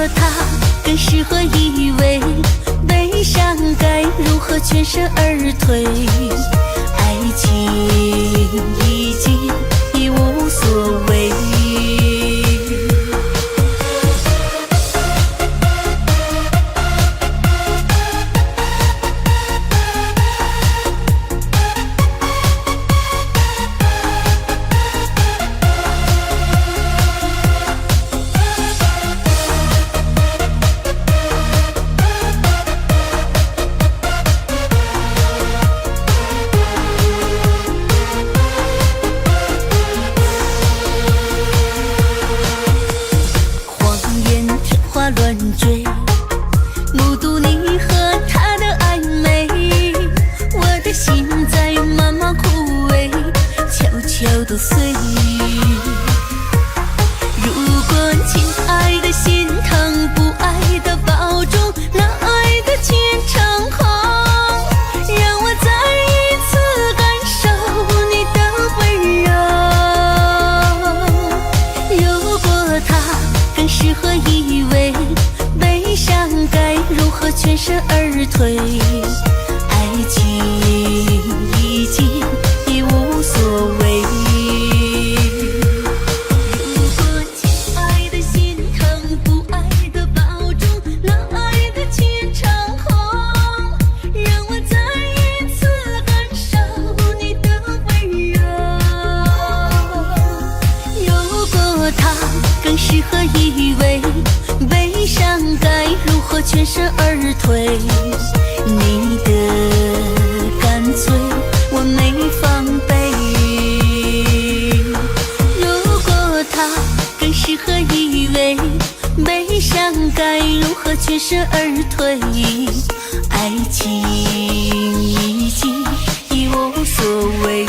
它更适合依偎，悲伤该如何全身而退？爱情已经已无所谓。乱追，目睹你和他的暧昧，我的心在慢慢枯萎，悄悄地碎。如果亲爱的心疼，不爱的保重，那爱的虔诚空，让我再一次感受你的温柔。如果他更适合依偎，悲伤该如何全身而退？爱情已经已无所谓。如果亲爱的心疼，不爱的保重，那爱的虔诚空，让我再一次感受你的温柔。如果他更适合依偎，悲伤该如何全身而退？你的干脆我没防备。如果他更适合依偎，悲伤该如何全身而退？爱情已经已无所谓。